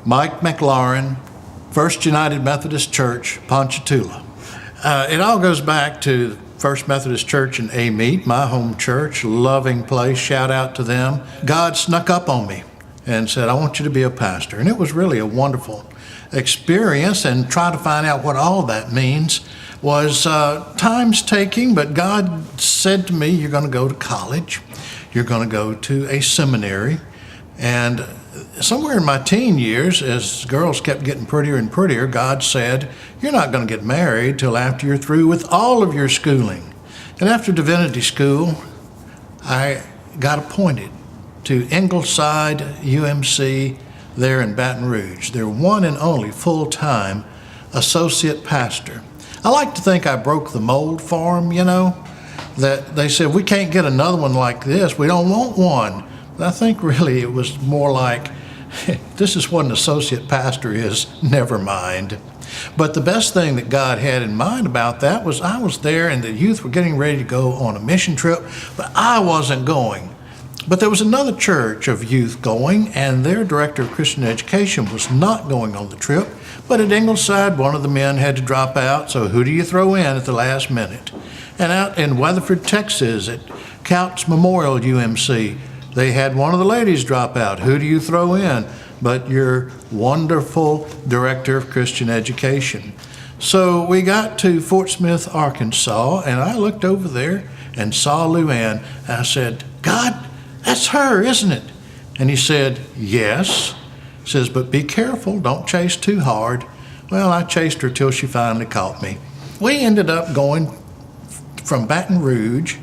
Mike McLaurin, First United Methodist Church, Ponchatoula. It all goes back to First Methodist Church in Amite, my home church, loving place, shout out to them. God snuck up on me and said, I want you to be a pastor. And it was really a wonderful experience, and try to find out what all that means was time's taking, but God said to me, you're going to go to college, you're going to go to a seminary. And somewhere in my teen years, as girls kept getting prettier and prettier, God said, you're not going to get married till after you're through with all of your schooling. And after divinity school, I got appointed to Ingleside UMC there in Baton Rouge, their one and only full-time associate pastor. I like to think I broke the mold for them, that they said, we can't get another one like this, we don't want one. But I think really it was more like, this is what an associate pastor is, never mind. But the best thing that God had in mind about that was I was there and the youth were getting ready to go on a mission trip, but I wasn't going. But there was another church of youth going, and their director of Christian education was not going on the trip. But at Ingleside, one of the men had to drop out, so who do you throw in at the last minute? And out in Weatherford, Texas, at Couch Memorial UMC, they had one of the ladies drop out. Who do you throw in but your wonderful director of Christian education? So we got to Fort Smith, Arkansas, and I looked over there and saw Luann. And I said, God, that's her, isn't it? And he said, yes. He says, but be careful, don't chase too hard. Well, I chased her till she finally caught me. We ended up going from Baton Rouge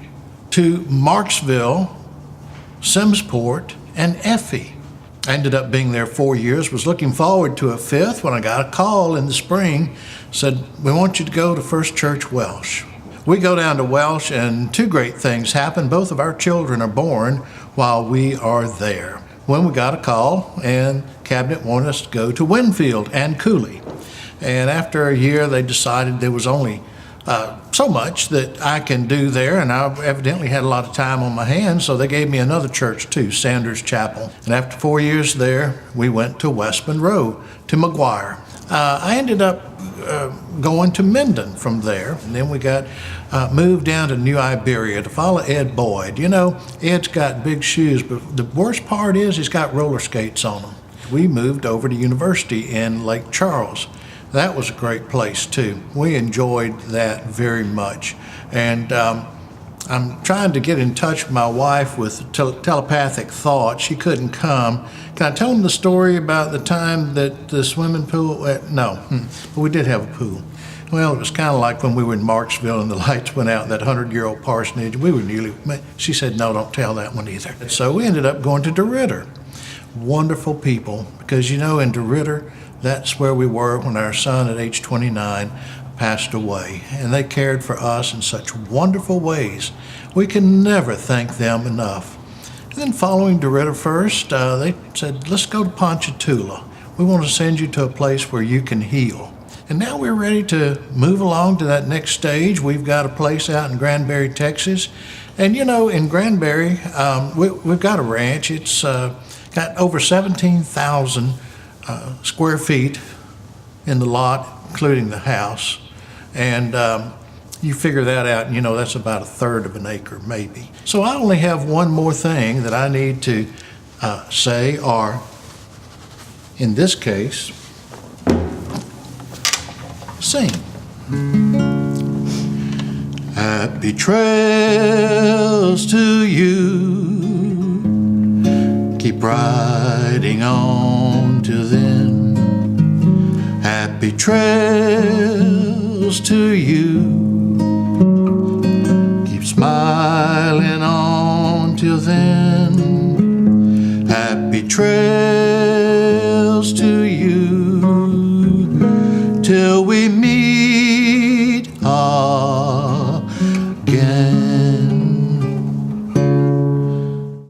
to Marksville, Simmsport, and Effie. I ended up being there 4 years, was looking forward to a fifth when I got a call in the spring, said, we want you to go to First Church Welsh. We go down to Welsh, and two great things happen. Both of our children are born while we are there. When we got a call, and Cabinet wanted us to go to Winfield and Cooley. And after a year, they decided there was only so much that I can do there, and I evidently had a lot of time on my hands, so they gave me another church too, Sanders Chapel. And after 4 years there, we went to West Monroe, to McGuire. I ended up going to Minden from there, and then we got moved down to New Iberia to follow Ed Boyd. Ed's got big shoes, but the worst part is he's got roller skates on them. We moved over to University in Lake Charles. That was a great place too. We enjoyed that very much. And I'm trying to get in touch with my wife with telepathic thought. She couldn't come. Can I tell them the story about the time that the swimming pool? No, but we did have a pool. Well, it was kind of like when we were in Marksville and the lights went out in that 100-year-old parsonage. We were she said, no, don't tell that one either. So we ended up going to DeRidder. Wonderful people, because in DeRidder, that's where we were when our son at age 29 passed away. And they cared for us in such wonderful ways. We can never thank them enough. And then following DeRidder first, they said, let's go to Ponchatoula. We want to send you to a place where you can heal. And now we're ready to move along to that next stage. We've got a place out in Granbury, Texas. And in Granbury, we've got a ranch. It's got over 17,000 square feet in the lot, including the house. And you figure that out, and that's about a third of an acre, maybe. So I only have one more thing that I need to say, or in this case, sing. Happy trails to you. Keep riding on to then. Happy trails to you. Keep smiling on till then. Happy trails